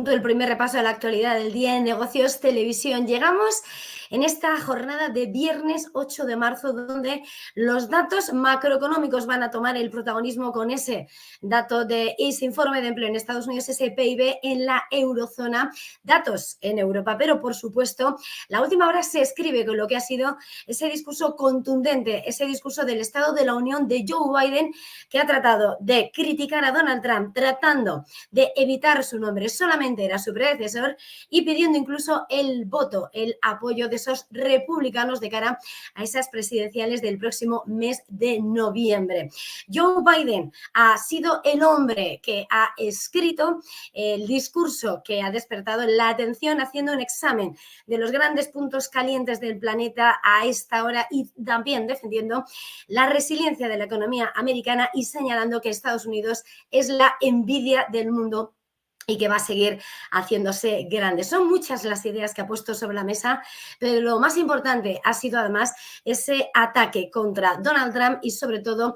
El primer repaso de la actualidad del día en Negocios Televisión. Llegamos en esta jornada de viernes 8 de marzo, donde los datos macroeconómicos van a tomar el protagonismo con ese dato de ese informe de empleo en Estados Unidos, ese PIB en la eurozona, datos en Europa. Pero, por supuesto, la última hora se escribe con lo que ha sido ese discurso contundente, ese discurso del Estado de la Unión de Joe Biden, que ha tratado de criticar a Donald Trump, tratando de evitar su nombre, solamente era su predecesor, y pidiendo incluso el voto, el apoyo de esos republicanos de cara a esas presidenciales del próximo mes de noviembre. Joe Biden ha sido el hombre que ha escrito el discurso que ha despertado la atención, haciendo un examen de los grandes puntos calientes del planeta a esta hora y también defendiendo la resiliencia de la economía americana y señalando que Estados Unidos es la envidia del mundo y que va a seguir haciéndose grande. Son muchas las ideas que ha puesto sobre la mesa, pero lo más importante ha sido además ese ataque contra Donald Trump y sobre todo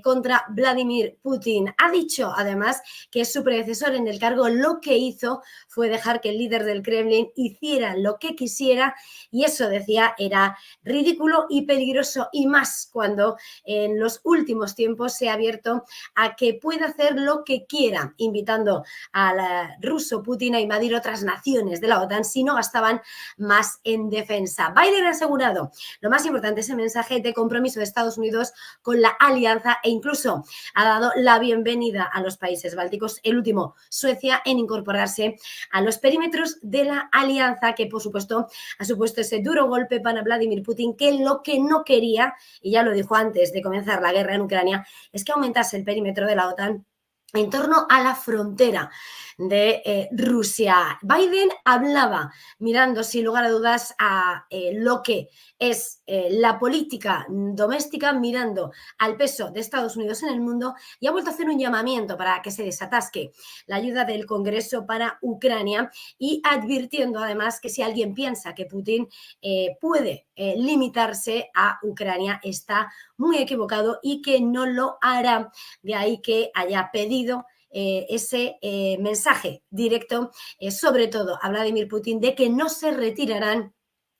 contra Vladimir Putin. Ha dicho además que su predecesor en el cargo lo que hizo fue dejar que el líder del Kremlin hiciera lo que quisiera, y eso, decía, era ridículo y peligroso, y más cuando en los últimos tiempos se ha abierto a que pueda hacer lo que quiera, invitando al ruso Putin a invadir otras naciones de la OTAN si no gastaban más en defensa. Biden ha asegurado lo más importante, ese mensaje de compromiso de Estados Unidos con la alianza, e incluso ha dado la bienvenida a los países bálticos, el último, Suecia, en incorporarse a los perímetros de la alianza, que por supuesto ha supuesto ese duro golpe para Vladimir Putin, que lo que no quería, y ya lo dijo antes de comenzar la guerra en Ucrania, es que aumentase el perímetro de la OTAN en torno a la frontera de Rusia. Biden hablaba mirando sin lugar a dudas a lo que es la política doméstica, mirando al peso de Estados Unidos en el mundo, y ha vuelto a hacer un llamamiento para que se desatasque la ayuda del Congreso para Ucrania, y advirtiendo además que si alguien piensa que Putin puede limitarse a Ucrania, está muy equivocado y que no lo hará. De ahí que haya pedido ese mensaje directo, sobre todo a Vladimir Putin, de que no se retirarán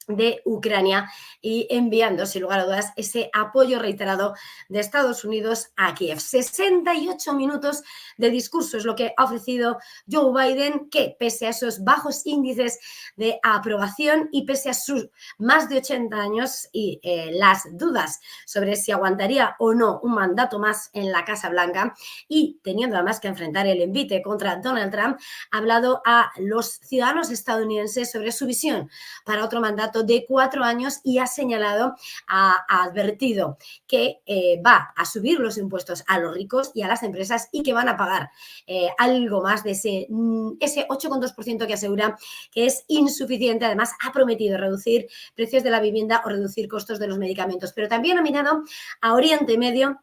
de Ucrania, y enviando sin lugar a dudas ese apoyo reiterado de Estados Unidos a Kiev. 68 minutos de discurso es lo que ha ofrecido Joe Biden, que pese a esos bajos índices de aprobación y pese a sus más de 80 años y las dudas sobre si aguantaría o no un mandato más en la Casa Blanca, y teniendo además que enfrentar el envite contra Donald Trump, ha hablado a los ciudadanos estadounidenses sobre su visión para otro mandato de 4 años, y ha señalado, ha advertido que va a subir los impuestos a los ricos y a las empresas, y que van a pagar algo más de ese 8,2% que asegura que es insuficiente. Además, ha prometido reducir precios de la vivienda o reducir costos de los medicamentos, pero también ha mirado a Oriente Medio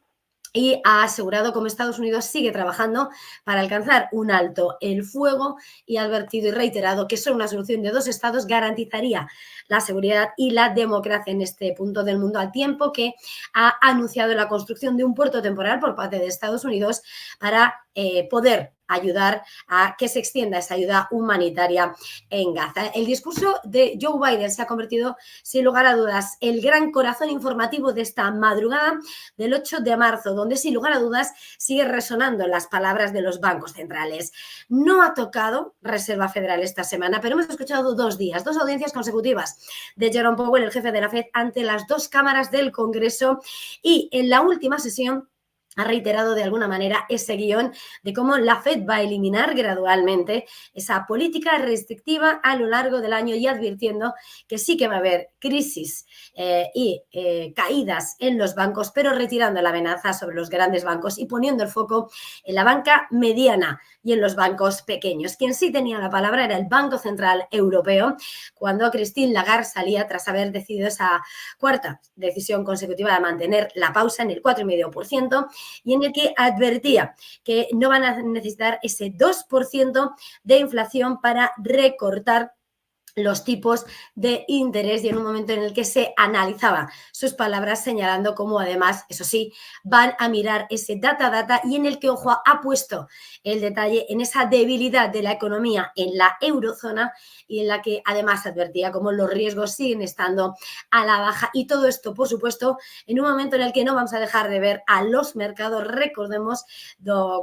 y ha asegurado cómo Estados Unidos sigue trabajando para alcanzar un alto el fuego, y ha advertido y reiterado que solo una solución de 2 estados garantizaría la seguridad y la democracia en este punto del mundo, al tiempo que ha anunciado la construcción de un puerto temporal por parte de Estados Unidos para poder ayudar a que se extienda esa ayuda humanitaria en Gaza. El discurso de Joe Biden se ha convertido, sin lugar a dudas, el gran corazón informativo de esta madrugada del 8 de marzo, donde sin lugar a dudas sigue resonando las palabras de los bancos centrales. No ha tocado Reserva Federal esta semana, pero hemos escuchado 2 días, 2 audiencias consecutivas de Jerome Powell, el jefe de la Fed, ante las 2 cámaras del Congreso, y en la última sesión ha reiterado de alguna manera ese guión de cómo la Fed va a eliminar gradualmente esa política restrictiva a lo largo del año, y advirtiendo que sí que va a haber crisis y caídas en los bancos, pero retirando la amenaza sobre los grandes bancos y poniendo el foco en la banca mediana y en los bancos pequeños. Quien sí tenía la palabra era el Banco Central Europeo, cuando Christine Lagarde salía tras haber decidido esa 4ª decisión consecutiva de mantener la pausa en el 4,5%, y en el que advertía que no van a necesitar ese 2% de inflación para recortar los tipos de interés y en un momento en el que se analizaba sus palabras señalando cómo además, eso sí, van a mirar ese data y en el que, ojo, ha puesto el detalle en esa debilidad de la economía en la eurozona y en la que además advertía cómo los riesgos siguen estando a la baja y todo esto, por supuesto, en un momento en el que no vamos a dejar de ver a los mercados, recordemos,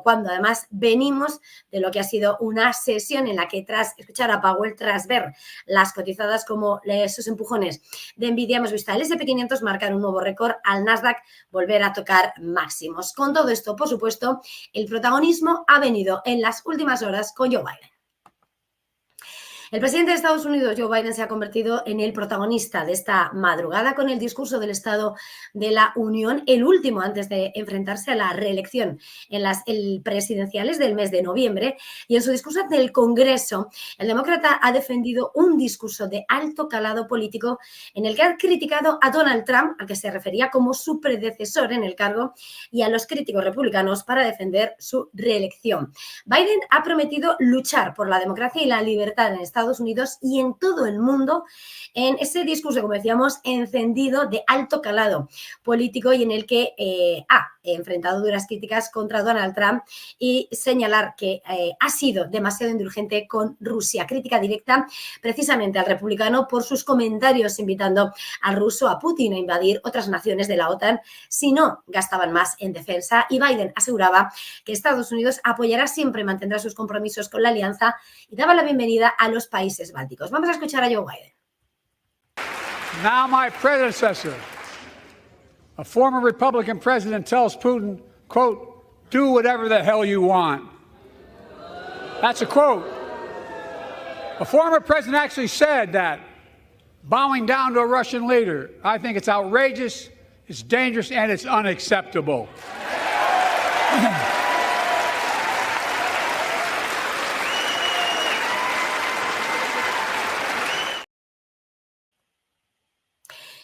cuando además venimos de lo que ha sido una sesión en la que tras escuchar a Powell, tras ver las cotizadas como esos empujones de Nvidia, hemos visto al S&P 500 marcar un nuevo récord, al Nasdaq volver a tocar máximos. Con todo esto, por supuesto, el protagonismo ha venido en las últimas horas con Joe Biden. El presidente de Estados Unidos, Joe Biden, se ha convertido en el protagonista de esta madrugada con el discurso del Estado de la Unión, el último antes de enfrentarse a la reelección en las presidenciales del mes de noviembre. Y en su discurso ante el Congreso, el demócrata ha defendido un discurso de alto calado político en el que ha criticado a Donald Trump, al que se refería como su predecesor en el cargo, y a los críticos republicanos para defender su reelección. Biden ha prometido luchar por la democracia y la libertad en Estados Unidos y en todo el mundo en ese discurso, como decíamos, encendido de alto calado político y en el que ha enfrentado duras críticas contra Donald Trump y señalar que ha sido demasiado indulgente con Rusia. Crítica directa precisamente al republicano por sus comentarios invitando al ruso, a Putin, a invadir otras naciones de la OTAN si no gastaban más en defensa. Y Biden aseguraba que Estados Unidos apoyará siempre y mantendrá sus compromisos con la alianza y daba la bienvenida a los países bálticos. Vamos a escuchar a Joe Biden. Now my predecessor, a former Republican president, tells Putin, quote, do whatever the hell you want. That's a quote. A former president actually said that, bowing down to a Russian leader. I think it's outrageous, it's dangerous, and it's unacceptable.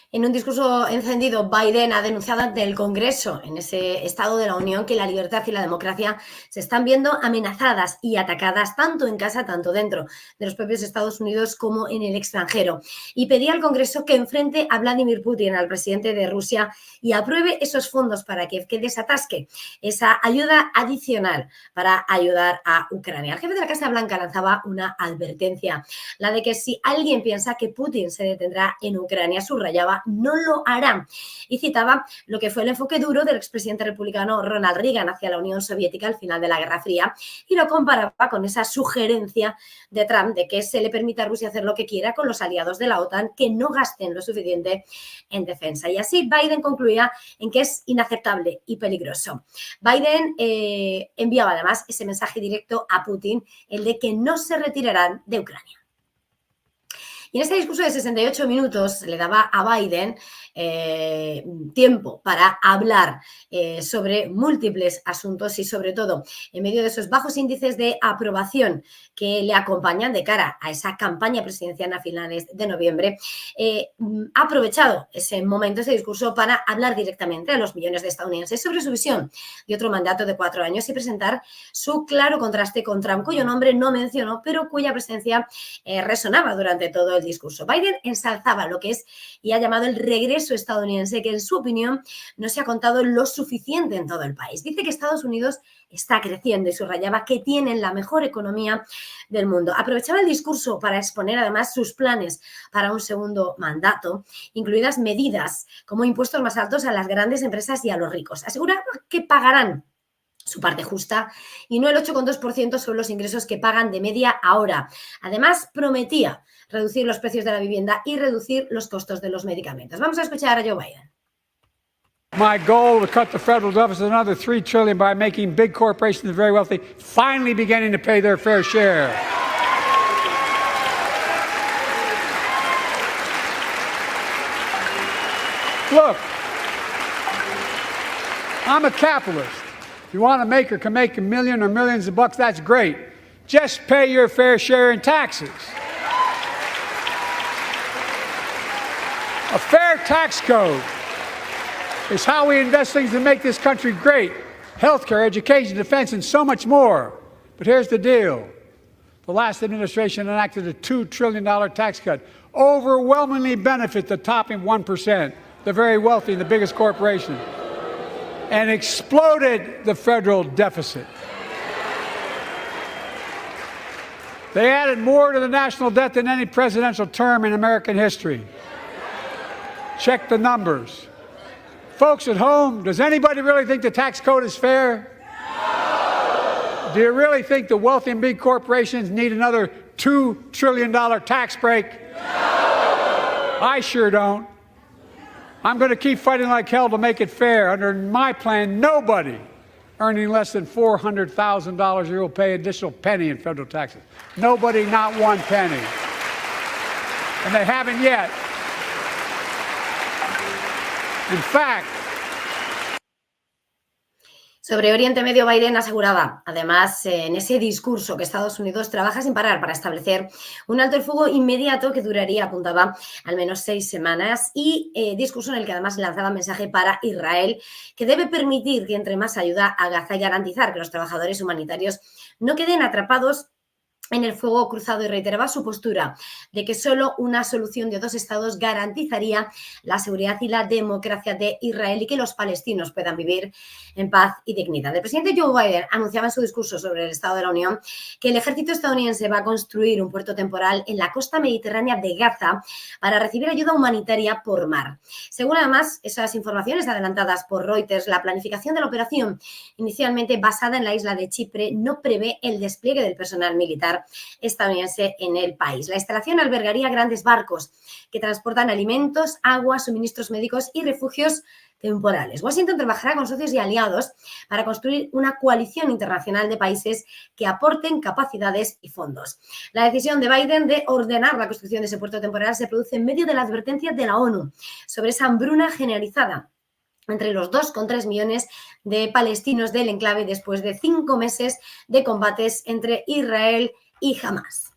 En un discurso encendido, Biden ha denunciado ante el Congreso, en ese Estado de la Unión, que la libertad y la democracia se están viendo amenazadas y atacadas tanto en casa, tanto dentro de los propios Estados Unidos como en el extranjero. Y pedía al Congreso que enfrente a Vladimir Putin, al presidente de Rusia, y apruebe esos fondos para que desatasque esa ayuda adicional para ayudar a Ucrania. El jefe de la Casa Blanca lanzaba una advertencia, la de que si alguien piensa que Putin se detendrá en Ucrania, subrayaba, no lo hará. Y citaba lo que fue el enfoque duro del expresidente republicano Ronald Reagan hacia la Unión Soviética al final de la Guerra Fría y lo comparaba con esa sugerencia de Trump de que se le permita a Rusia hacer lo que quiera con los aliados de la OTAN, que no gasten lo suficiente en defensa. Y así Biden concluía en que es inaceptable y peligroso. Biden enviaba además ese mensaje directo a Putin, el de que no se retirarán de Ucrania. Y en este discurso de 68 minutos le daba a Biden tiempo para hablar sobre múltiples asuntos y sobre todo en medio de esos bajos índices de aprobación que le acompañan de cara a esa campaña presidencial a finales de noviembre, ha aprovechado ese momento, ese discurso para hablar directamente a los millones de estadounidenses sobre su visión de otro mandato de 4 años y presentar su claro contraste con Trump, cuyo nombre no mencionó, pero cuya presencia resonaba durante todo el discurso. Biden ensalzaba lo que es y ha llamado el regreso estadounidense, que en su opinión no se ha contado lo suficiente en todo el país. Dice que Estados Unidos está creciendo y subrayaba que tienen la mejor economía del mundo. Aprovechaba el discurso para exponer además sus planes para un segundo mandato, incluidas medidas como impuestos más altos a las grandes empresas y a los ricos. Aseguraba que pagarán su parte justa y no el 8,2% sobre los ingresos que pagan de media ahora. Además, prometía reducir los precios de la vivienda y reducir los costos de los medicamentos. Vamos a escuchar a Joe Biden. My goal to cut the federal deficit another $3 trillion by making big corporations and very wealthy finally beginning to pay their fair share. Look, I'm a capitalist. If you want to make or can make $1 million or millions of bucks, that's great. Just pay your fair share in taxes. A fair tax code is how we invest things to make this country great. Healthcare, education, defense, and so much more. But here's the deal. the last administration enacted a $2 trillion tax cut, overwhelmingly benefit the top 1%, the very wealthy and the biggest corporations, and exploded the federal deficit. They added more to the national debt than any presidential term in American history. Check the numbers. Folks at home, does anybody really think the tax code is fair? No. Do you really think the wealthy and big corporations need another $2 trillion tax break? No. I sure don't. I'm going to keep fighting like hell to make it fair. Under my plan, nobody earning less than $400,000 a year will pay an additional penny in federal taxes. Nobody, not one penny. And they haven't yet. In fact, sobre Oriente Medio, Biden aseguraba, además, en ese discurso que Estados Unidos trabaja sin parar para establecer un alto el fuego inmediato que duraría, apuntaba, al menos 6 semanas, y discurso en el que además lanzaba mensaje para Israel, que debe permitir que entre más ayuda a Gaza y garantizar que los trabajadores humanitarios no queden atrapados en el fuego cruzado, y reiteraba su postura de que solo una solución de 2 estados garantizaría la seguridad y la democracia de Israel y que los palestinos puedan vivir en paz y dignidad. El presidente Joe Biden anunciaba en su discurso sobre el Estado de la Unión que el ejército estadounidense va a construir un puerto temporal en la costa mediterránea de Gaza para recibir ayuda humanitaria por mar. Según además esas informaciones adelantadas por Reuters, la planificación de la operación, inicialmente basada en la isla de Chipre, no prevé el despliegue del personal militar estadounidense en el país. La instalación albergaría grandes barcos que transportan alimentos, agua, suministros médicos y refugios temporales. Washington trabajará con socios y aliados para construir una coalición internacional de países que aporten capacidades y fondos. La decisión de Biden de ordenar la construcción de ese puerto temporal se produce en medio de la advertencia de la ONU sobre esa hambruna generalizada entre los 2,3 millones de palestinos del enclave después de 5 meses de combates entre Israel y Hamás.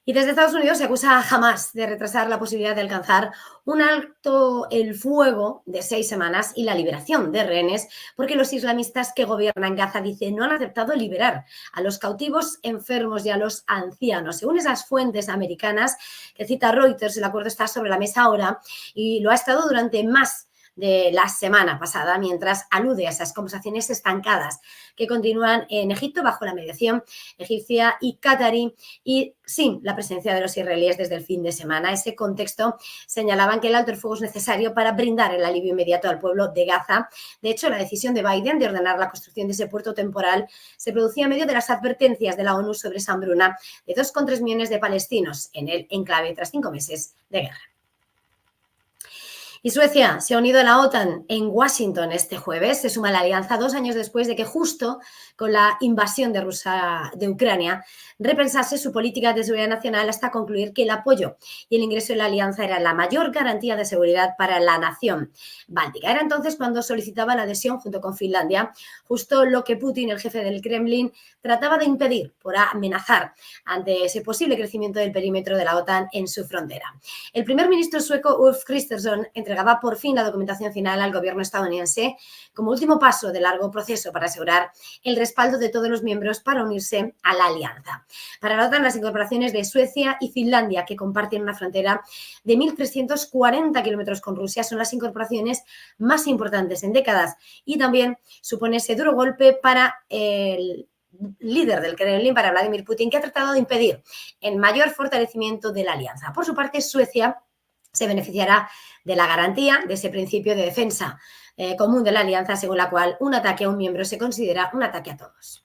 Y desde Estados Unidos se acusa a Hamás de retrasar la posibilidad de alcanzar un alto el fuego de 6 semanas y la liberación de rehenes, porque los islamistas que gobiernan Gaza, dicen, no han aceptado liberar a los cautivos, enfermos y a los ancianos. Según esas fuentes americanas que cita Reuters, el acuerdo está sobre la mesa ahora y lo ha estado durante más de la semana pasada, mientras alude a esas conversaciones estancadas que continúan en Egipto bajo la mediación egipcia y catarí y sin la presencia de los israelíes desde el fin de semana. Ese contexto señalaban que el alto el fuego es necesario para brindar el alivio inmediato al pueblo de Gaza. De hecho, la decisión de Biden de ordenar la construcción de ese puerto temporal se producía en medio de las advertencias de la ONU sobre esa hambruna de 2,3 millones de palestinos en el enclave tras 5 meses de guerra. Y Suecia se ha unido a la OTAN en Washington este jueves. Se suma a la alianza 2 años después de que, justo con la invasión de Rusia de Ucrania, repensase su política de seguridad nacional hasta concluir que el apoyo y el ingreso en la alianza era la mayor garantía de seguridad para la nación báltica. Era entonces cuando solicitaba la adhesión junto con Finlandia, justo lo que Putin, el jefe del Kremlin, trataba de impedir por amenazar ante ese posible crecimiento del perímetro de la OTAN en su frontera. El primer ministro sueco Ulf Kristersson entregaba por fin la documentación final al gobierno estadounidense como último paso de largo proceso para asegurar el respaldo de todos los miembros para unirse a la alianza. Para la OTAN, las incorporaciones de Suecia y Finlandia, que comparten una frontera de 1.340 kilómetros con Rusia, son las incorporaciones más importantes en décadas y también supone ese duro golpe para el líder del Kremlin, para Vladimir Putin, que ha tratado de impedir el mayor fortalecimiento de la alianza. Por su parte, Suecia se beneficiará de la garantía de ese principio de defensa común de la alianza, según la cual un ataque a un miembro se considera un ataque a todos.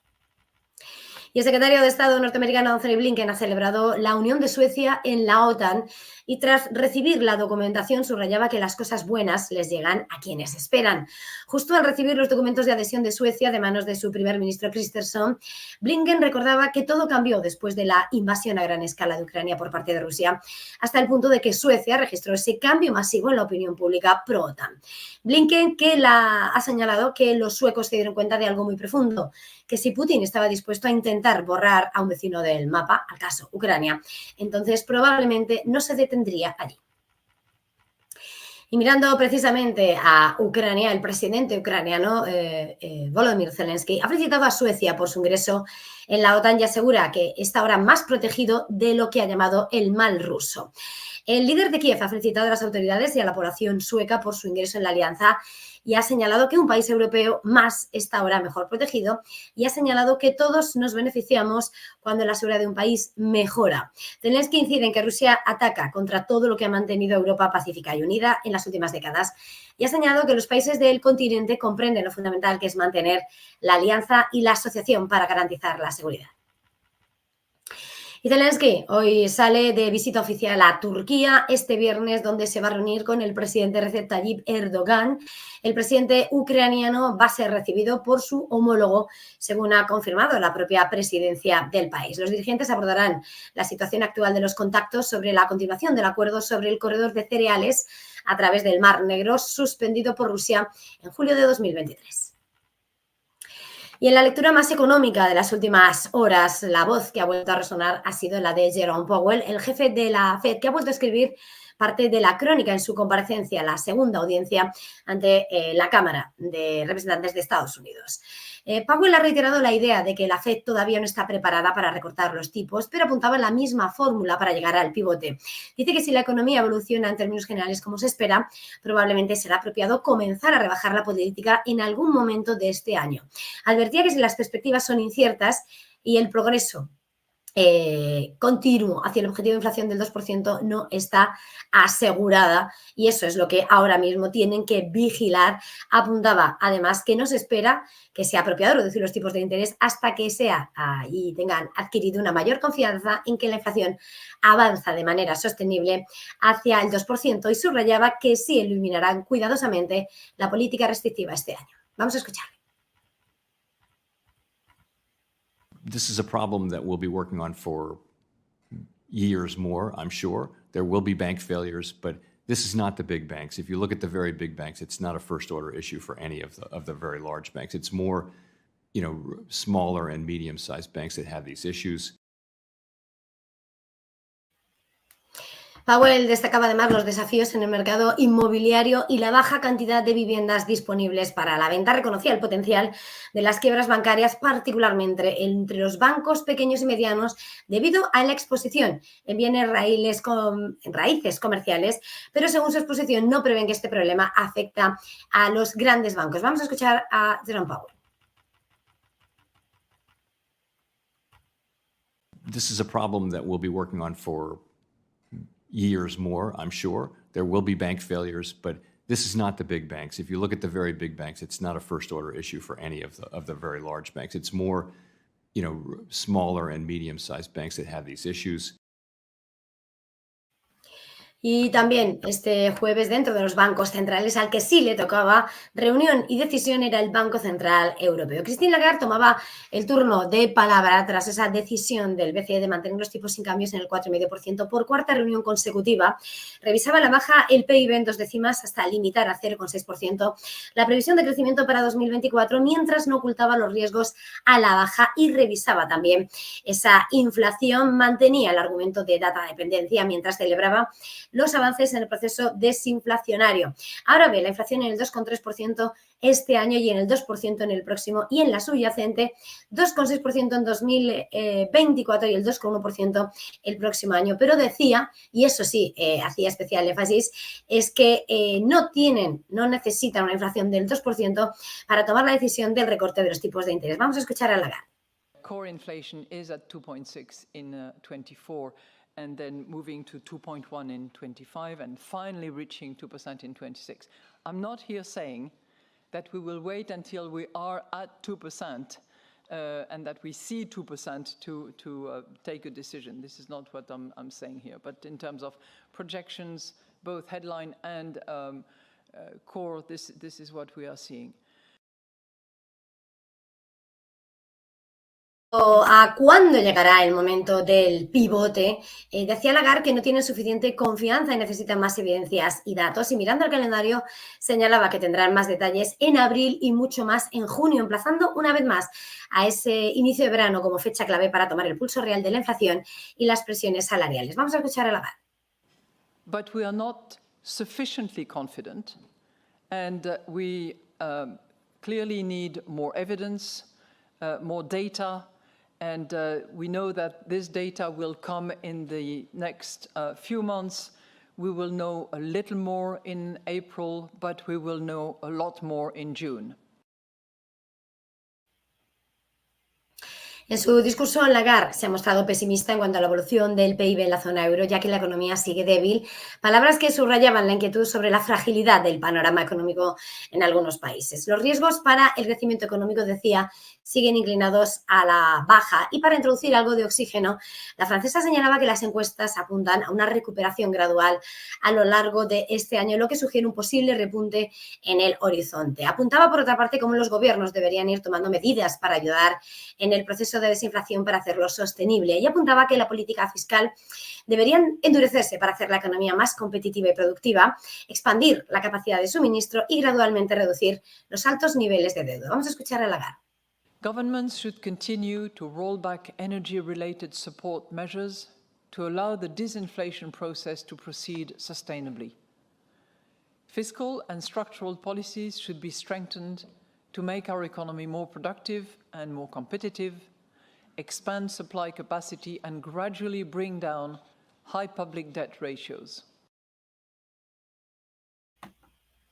Y el secretario de Estado norteamericano Anthony Blinken ha celebrado la unión de Suecia en la OTAN y tras recibir la documentación subrayaba que las cosas buenas les llegan a quienes esperan. Justo al recibir los documentos de adhesión de Suecia de manos de su primer ministro Kristersson, Blinken recordaba que todo cambió después de la invasión a gran escala de Ucrania por parte de Rusia, hasta el punto de que Suecia registró ese cambio masivo en la opinión pública pro-OTAN. Blinken ha señalado que los suecos se dieron cuenta de algo muy profundo, que si Putin estaba dispuesto a intentar borrar a un vecino del mapa, al caso Ucrania, entonces probablemente no se detendría allí. Y mirando precisamente a Ucrania, el presidente ucraniano Volodymyr Zelensky ha felicitado a Suecia por su ingreso en la OTAN y asegura que está ahora más protegido de lo que ha llamado el mal ruso. El líder de Kiev ha felicitado a las autoridades y a la población sueca por su ingreso en la alianza y ha señalado que un país europeo más está ahora mejor protegido y ha señalado que todos nos beneficiamos cuando la seguridad de un país mejora. Zelensky incide en que Rusia ataca contra todo lo que ha mantenido a Europa pacífica y unida en las últimas décadas y ha señalado que los países del continente comprenden lo fundamental que es mantener la alianza y la asociación para garantizar la seguridad. Y Zelensky hoy sale de visita oficial a Turquía este viernes, donde se va a reunir con el presidente Recep Tayyip Erdogan. El presidente ucraniano va a ser recibido por su homólogo, según ha confirmado la propia presidencia del país. Los dirigentes abordarán la situación actual de los contactos sobre la continuación del acuerdo sobre el corredor de cereales a través del Mar Negro, suspendido por Rusia en julio de 2023. Y en la lectura más económica de las últimas horas, la voz que ha vuelto a resonar ha sido la de Jerome Powell, el jefe de la Fed, que ha vuelto a escribir parte de la crónica en su comparecencia, la segunda audiencia ante la Cámara de Representantes de Estados Unidos. Powell ha reiterado la idea de que la Fed todavía no está preparada para recortar los tipos, pero apuntaba en la misma fórmula para llegar al pivote. Dice que si la economía evoluciona en términos generales como se espera, probablemente será apropiado comenzar a rebajar la política en algún momento de este año. Advertía que si las perspectivas son inciertas y el progreso continuo hacia el objetivo de inflación del 2% no está asegurada y eso es lo que ahora mismo tienen que vigilar. Apuntaba además que no se espera que sea apropiado reducir los tipos de interés hasta que sea y tengan adquirido una mayor confianza en que la inflación avanza de manera sostenible hacia el 2% y subrayaba que sí eliminarán cuidadosamente la política restrictiva este año. Vamos a escucharle. This is a problem that we'll be working on for years more, I'm sure. There will be bank failures, but this is not the big banks. If you look at the very big banks, it's not a first-order issue for any of the very large banks. It's more, smaller and medium-sized banks that have these issues. Powell destacaba además los desafíos en el mercado inmobiliario y la baja cantidad de viviendas disponibles para la venta. Reconocía el potencial de las quiebras bancarias, particularmente entre los bancos pequeños y medianos, debido a la exposición en bienes raíces comerciales, pero según su exposición no prevén que este problema afecta a los grandes bancos. Vamos a escuchar a Jerome Powell. This is a problem that we'll be working on for years more, I'm sure. There will be bank failures, but this is not the big banks. If you look at the very big banks, it's not a first-order issue for any of the very large banks. It's more, smaller and medium-sized banks that have these issues. Y también este jueves, dentro de los bancos centrales, al que sí le tocaba reunión y decisión era el Banco Central Europeo. Christine Lagarde tomaba el turno de palabra tras esa decisión del BCE de mantener los tipos sin cambios en el 4,5% por cuarta reunión consecutiva. Revisaba la baja el PIB en 2 décimas hasta limitar a 0,6% la previsión de crecimiento para 2024, mientras no ocultaba los riesgos a la baja y revisaba también esa inflación. Mantenía el argumento de data dependencia mientras celebraba los avances en el proceso desinflacionario. Ahora ve la inflación en el 2,3% este año y en el 2% en el próximo, y en la subyacente 2,6% en 2024 y el 2,1% el próximo año. Pero decía, y eso sí, hacía especial énfasis, es que no necesitan una inflación del 2% para tomar la decisión del recorte de los tipos de interés. Vamos a escuchar a Lagarde. Core inflation is at 2.6 in 24. And then moving to 2.1 in 25 and finally reaching 2% in 26. I'm not here saying that we will wait until we are at 2% and that we see 2% to take a decision. This is not what I'm saying here. But in terms of projections, both headline and core, this is what we are seeing. A cuándo llegará el momento del pivote, decía Lagarde que no tienen suficiente confianza y necesitan más evidencias y datos, y mirando al calendario señalaba que tendrán más detalles en abril y mucho más en junio, emplazando una vez más a ese inicio de verano como fecha clave para tomar el pulso real de la inflación y las presiones salariales. Vamos a escuchar a Lagarde. But we are not sufficiently confident, and we clearly need more evidence, more data, and we know that this data will come in the next few months. We will know a little more in April, but we will know a lot more in June. En su discurso, Lagarde se ha mostrado pesimista en cuanto a la evolución del PIB en la zona euro, ya que la economía sigue débil, palabras que subrayaban la inquietud sobre la fragilidad del panorama económico en algunos países. Los riesgos para el crecimiento económico, decía, siguen inclinados a la baja, y para introducir algo de oxígeno, la francesa señalaba que las encuestas apuntan a una recuperación gradual a lo largo de este año, lo que sugiere un posible repunte en el horizonte. Apuntaba, por otra parte, cómo los gobiernos deberían ir tomando medidas para ayudar en el proceso de desinflación para hacerlo sostenible, y apuntaba que la política fiscal debería endurecerse para hacer la economía más competitiva y productiva, expandir la capacidad de suministro y gradualmente reducir los altos niveles de deuda. Vamos a escuchar a Lagarde. Governments should continue to roll back energy-related support measures to allow the disinflation process to proceed sustainably. Fiscal and structural policies should be strengthened to make our economy more productive and more competitive, expand supply capacity, and gradually bring down high public debt ratios.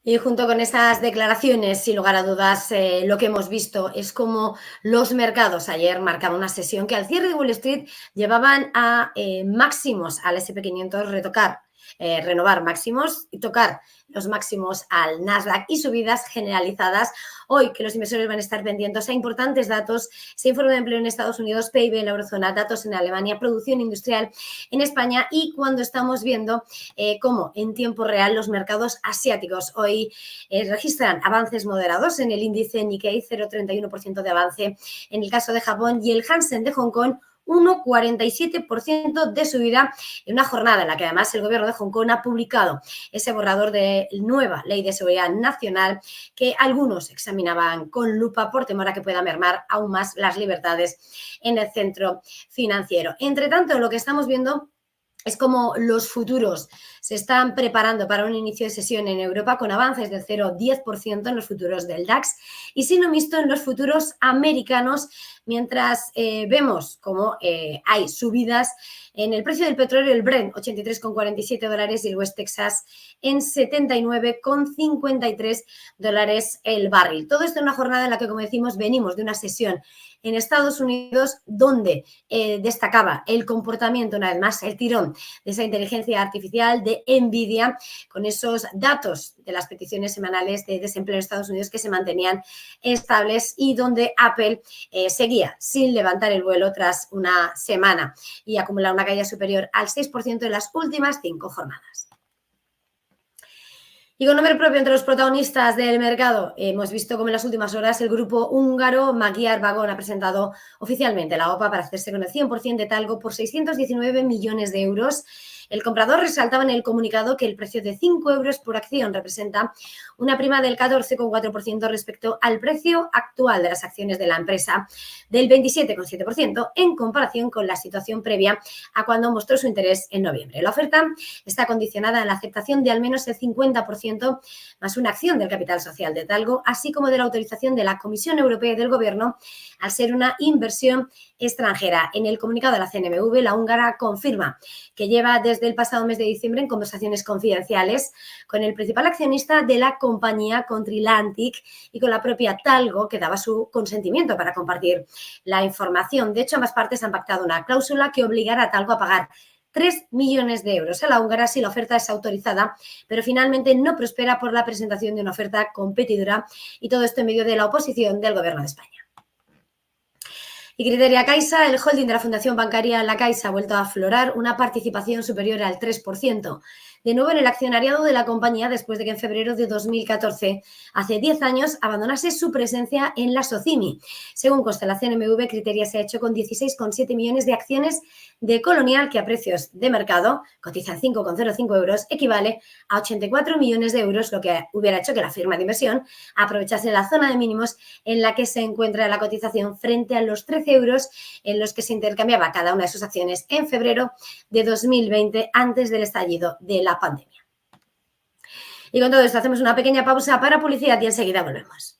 Y junto con esas declaraciones, sin lugar a dudas, lo que hemos visto es cómo los mercados ayer marcaban una sesión que al cierre de Wall Street llevaban a máximos al S&P 500 renovar máximos y tocar los máximos al Nasdaq, y subidas generalizadas. Hoy, que los inversores van a estar pendientes a importantes datos: ese informe de empleo en Estados Unidos, PIB en la eurozona, datos en Alemania, producción industrial en España, y cuando estamos viendo cómo en tiempo real los mercados asiáticos hoy registran avances moderados en el índice Nikkei, 0,31% de avance en el caso de Japón, y el Hansen de Hong Kong 1,47% de subida en una jornada en la que además el gobierno de Hong Kong ha publicado ese borrador de nueva ley de seguridad nacional que algunos examinaban con lupa por temor a que pueda mermar aún más las libertades en el centro financiero. Entre tanto, lo que estamos viendo es como los futuros se están preparando para un inicio de sesión en Europa con avances del 0,10% en los futuros del DAX y sin lo visto en los futuros americanos, mientras vemos como hay subidas en el precio del petróleo, el Brent $83,47 y el West Texas en $79,53 el barril. Todo esto en una jornada en la que, como decimos, venimos de una sesión en Estados Unidos donde destacaba el comportamiento, una vez más, el tirón de esa inteligencia artificial de Nvidia, con esos datos de las peticiones semanales de desempleo en Estados Unidos que se mantenían estables, y donde Apple seguía sin levantar el vuelo tras una semana y acumula una caída superior al 6% en las últimas 5 jornadas. Y con nombre propio entre los protagonistas del mercado, hemos visto cómo en las últimas horas el grupo húngaro Magyar Wagon ha presentado oficialmente la OPA para hacerse con el 100% de Talgo por 619 millones de euros. El comprador resaltaba en el comunicado que el precio de 5 euros por acción representa una prima del 14,4% respecto al precio actual de las acciones de la empresa, del 27,7% en comparación con la situación previa a cuando mostró su interés en noviembre. La oferta está condicionada a la aceptación de al menos el 50% más una acción del capital social de Talgo, así como de la autorización de la Comisión Europea y del Gobierno al ser una inversión extranjera. En el comunicado de la CNMV, la húngara confirma que lleva desde el pasado mes de diciembre en conversaciones confidenciales con el principal accionista de la compañía, con Trilantic, y con la propia Talgo, que daba su consentimiento para compartir la información. De hecho, ambas partes han pactado una cláusula que obligará a Talgo a pagar 3 millones de euros a la húngara si la oferta es autorizada, pero finalmente no prospera por la presentación de una oferta competidora, y todo esto en medio de la oposición del Gobierno de España. Y Criteria Caixa, el holding de la Fundación Bancaria La Caixa, ha vuelto a aflorar una participación superior al 3%. De nuevo en el accionariado de la compañía, después de que en febrero de 2014, hace 10 años, abandonase su presencia en la Socimi. Según consta la CNMV, Criteria se ha hecho con 16,7 millones de acciones de Colonial, que a precios de mercado cotizan 5,05 euros, equivale a 84 millones de euros, lo que hubiera hecho que la firma de inversión aprovechase la zona de mínimos en la que se encuentra la cotización frente a los 13 euros en los que se intercambiaba cada una de sus acciones en febrero de 2020, antes del estallido de la pandemia. Y con todo esto hacemos una pequeña pausa para publicidad y enseguida volvemos.